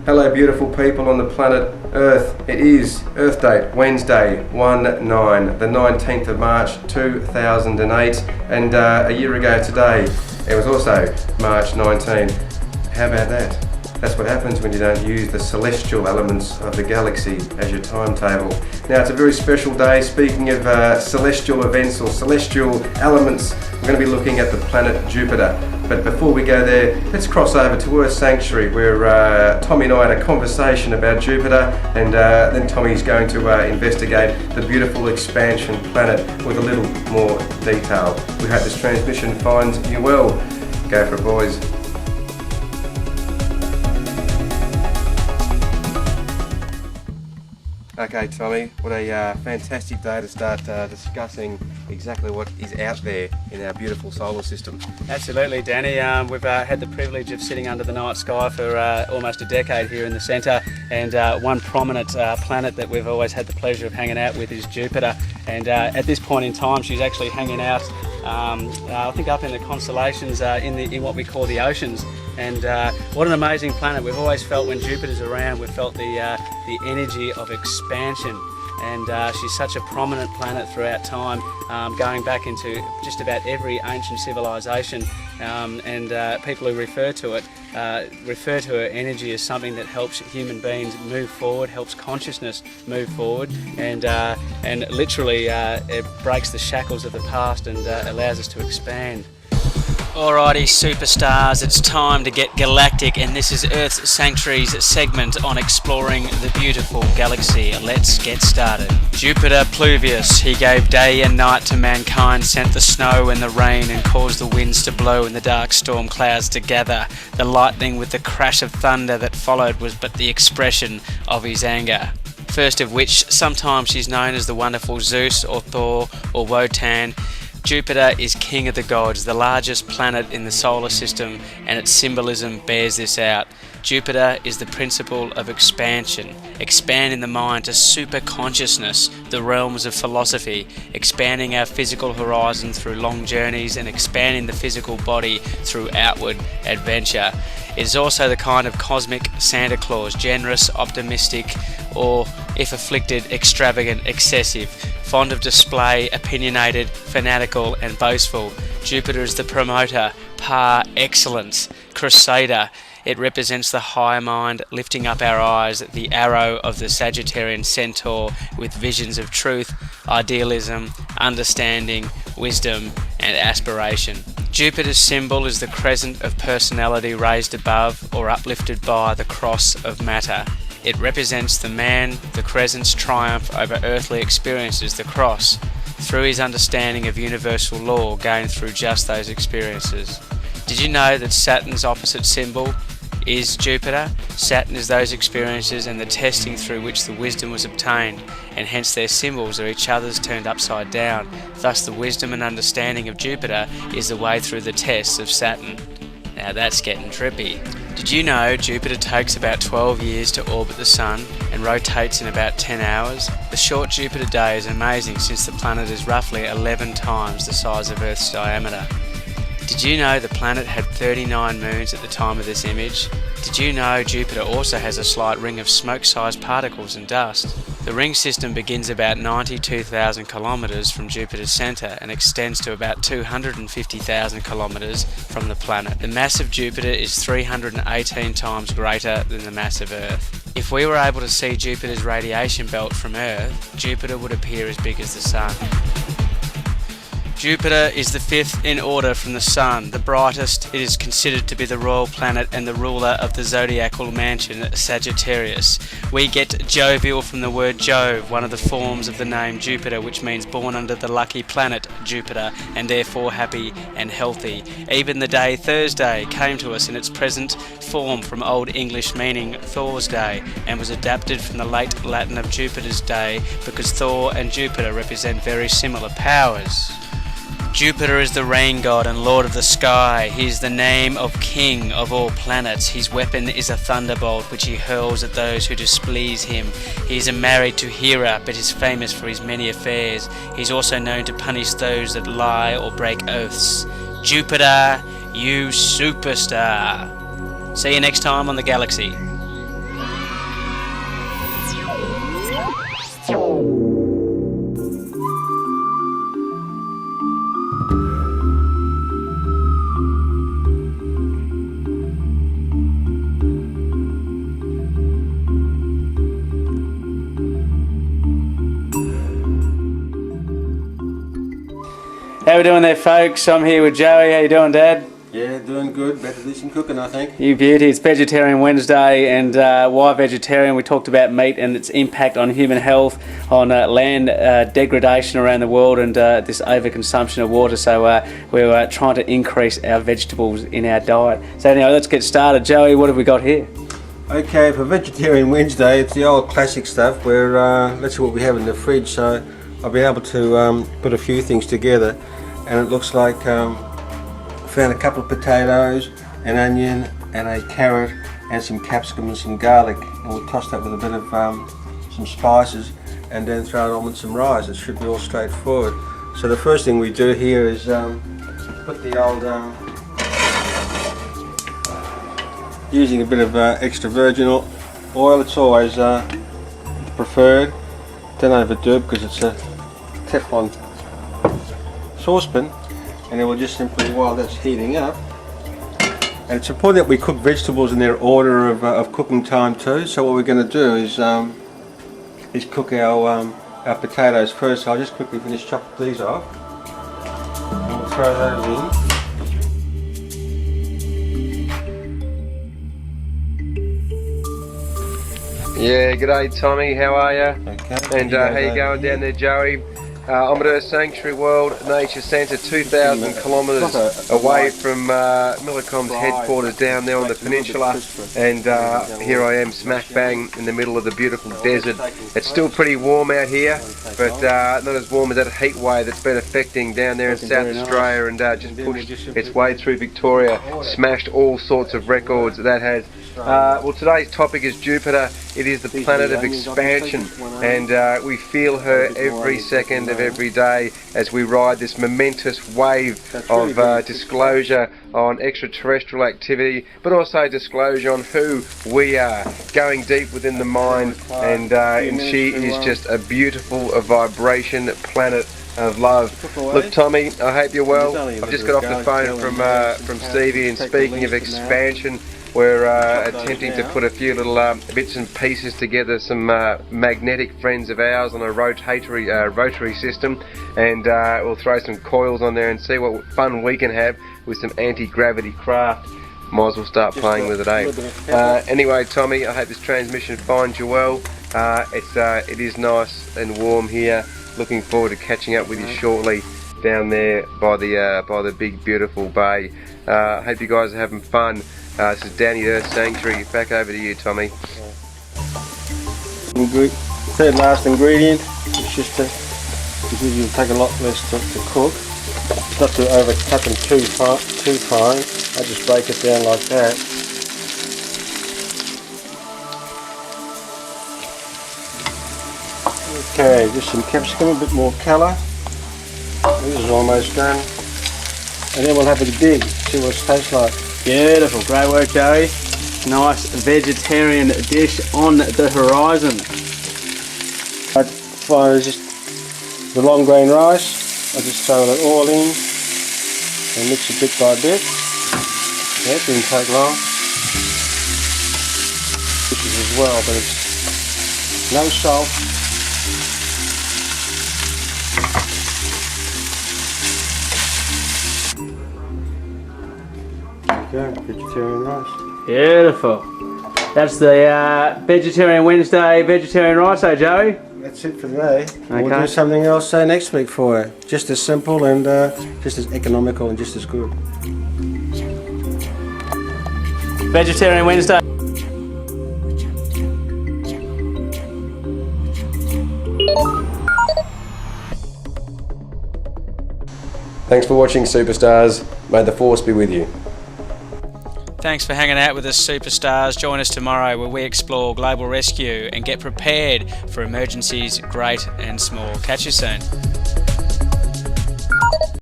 Hello beautiful people on the planet Earth. It is Earth Date, Wednesday, 1/9, the 19th of March 2008, and a year ago today it was also March 19. How about that? That's what happens when you don't use the celestial elements of the galaxy as your timetable. Now it's a very special day. Speaking of celestial events or celestial elements, we're going to be looking at the planet Jupiter. But before we go there, let's cross over to Earth Sanctuary, where Tommy and I had a conversation about Jupiter, and then Tommy's going to investigate the beautiful expansion planet with a little more detail. We hope this transmission finds you well. Go for it, boys. Okay, Tommy, what a fantastic day to start discussing exactly what is out there in our beautiful solar system. Absolutely, Danny. We've had the privilege of sitting under the night sky for almost a decade here in the centre, and one prominent planet that we've always had the pleasure of hanging out with is Jupiter. And at this point in time, she's actually hanging out, I think, up in the constellations in what we call the oceans. And what an amazing planet. We've always felt when Jupiter's around, we've felt the energy of expansion. And she's such a prominent planet throughout time, going back into just about every ancient civilization. And people who refer to her energy as something that helps human beings move forward, helps consciousness move forward, and literally it breaks the shackles of the past and allows us to expand. Alrighty, superstars, it's time to get galactic, and this is Earth Sanctuary's segment on exploring the beautiful galaxy. Let's get started. Jupiter Pluvius, he gave day and night to mankind, sent the snow and the rain, and caused the winds to blow and the dark storm clouds to gather. The lightning with the crash of thunder that followed was but the expression of his anger. First of which, sometimes she's known as the wonderful Zeus or Thor or Wotan. Jupiter is king of the gods, the largest planet in the solar system, and its symbolism bears this out. Jupiter is the principle of expansion, expanding the mind to super consciousness, the realms of philosophy, expanding our physical horizon through long journeys, and expanding the physical body through outward adventure. It is also the kind of cosmic Santa Claus, generous, optimistic, or, if afflicted, extravagant, excessive, fond of display, opinionated, fanatical, and boastful. Jupiter is the promoter, par excellence, crusader. It represents the high mind, lifting up our eyes, the arrow of the Sagittarian centaur with visions of truth, idealism, understanding, wisdom, and aspiration. Jupiter's symbol is the crescent of personality raised above or uplifted by the cross of matter. It represents the man, the crescent's triumph over earthly experiences, the cross, through his understanding of universal law gained through just those experiences. Did you know that Saturn's opposite symbol is Jupiter? Saturn is those experiences and the testing through which the wisdom was obtained, and hence their symbols are each other's turned upside down. Thus the wisdom and understanding of Jupiter is the way through the tests of Saturn. Now that's getting trippy. Did you know Jupiter takes about 12 years to orbit the Sun and rotates in about 10 hours? The short Jupiter day is amazing since the planet is roughly 11 times the size of Earth's diameter. Did you know the planet had 39 moons at the time of this image? Did you know Jupiter also has a slight ring of smoke-sized particles and dust? The ring system begins about 92,000 kilometres from Jupiter's centre and extends to about 250,000 kilometres from the planet. The mass of Jupiter is 318 times greater than the mass of Earth. If we were able to see Jupiter's radiation belt from Earth, Jupiter would appear as big as the Sun. Jupiter is the fifth in order from the Sun, the brightest. It is considered to be the royal planet and the ruler of the zodiacal mansion Sagittarius. We get jovial from the word Jove, one of the forms of the name Jupiter, which means born under the lucky planet Jupiter, and therefore happy and healthy. Even the day Thursday came to us in its present form from Old English meaning Thor's Day, and was adapted from the late Latin of Jupiter's Day because Thor and Jupiter represent very similar powers. Jupiter is the rain god and lord of the sky. He is the name of king of all planets. His weapon is a thunderbolt which he hurls at those who displease him. He is married to Hera but is famous for his many affairs. He is also known to punish those that lie or break oaths. Jupiter, you superstar. See you next time on the Galaxy. How we doing there, folks? I'm here with Joey. How you doing, Dad? Yeah, doing good. Better do some cooking, I think. You beauty. It's Vegetarian Wednesday, and why vegetarian? We talked about meat and its impact on human health, on land degradation around the world, and this overconsumption of water. So we're trying to increase our vegetables in our diet. So anyway, let's get started. Joey, what have we got here? Okay, for Vegetarian Wednesday, it's the old classic stuff where let's see what we have in the fridge. So I'll be able to put a few things together, and it looks like found a couple of potatoes, an onion, and a carrot, and some capsicum and some garlic, and we'll toss that with a bit of some spices, and then throw it on with some rice. It should be all straightforward. So the first thing we do here is put the old using a bit of extra virgin oil. It's always preferred. Don't overdo it because it's a Teflon saucepan, and then we'll just simply, while that's heating up, and it's important that we cook vegetables in their order of cooking time too. So what we're going to do is cook our potatoes first. So I'll just quickly finish chopping these off, and we'll throw those in. Yeah, g'day Tommy, how are you? Okay. And how you going down there, Joey? I'm at Earth Sanctuary World Nature Centre, 2,000 kilometres away from Millicom's headquarters down there on the peninsula, and here I am smack bang in the middle of the beautiful desert. It's still pretty warm out here, but not as warm as that heat wave that's been affecting down there in South Australia, and just pushed its way through Victoria, smashed all sorts of records that has. Well, today's topic is Jupiter. It is the planet of expansion, and we feel her every second of every day as we ride this momentous wave of disclosure on extraterrestrial activity, but also disclosure on who we are, going deep within the mind, and she is just a beautiful, vibration planet of love. Look, Tommy, I hope you're well. I've just got off the phone from Stevie, and speaking of expansion, we're attempting to put a few little bits and pieces together, some magnetic friends of ours on a rotary system, and we'll throw some coils on there and see what fun we can have with some anti-gravity craft. Might as well start playing with it, eh? Anyway, Tommy, I hope this transmission finds you well. It is nice and warm here. Looking forward to catching up with you shortly down there by the big beautiful bay. Hope you guys are having fun. This is Danny Earth Sanctuary. Back over to you, Tommy. Third last ingredient is just because it'll take a lot less to cook. Not to overcut them too fine. I just break it down like that. Okay, just some capsicum, a bit more colour. This is almost done. And then we'll have a dig, see what it tastes like. Beautiful, great work, Joey. Nice vegetarian dish on the horizon. Just the long grain rice. I just throw it all in and mix it bit by bit. Yeah, it didn't take long. Dishes as well, but it's no salt. Okay, vegetarian rice. Beautiful. That's the Vegetarian Wednesday vegetarian rice, eh, Joey? That's it for today. Okay. We'll do something else next week for you. Just as simple and just as economical and just as good. Vegetarian Wednesday. Thanks for watching, superstars. May the force be with you. Thanks for hanging out with us, superstars. Join us tomorrow where we explore global rescue and get prepared for emergencies great and small. Catch you soon.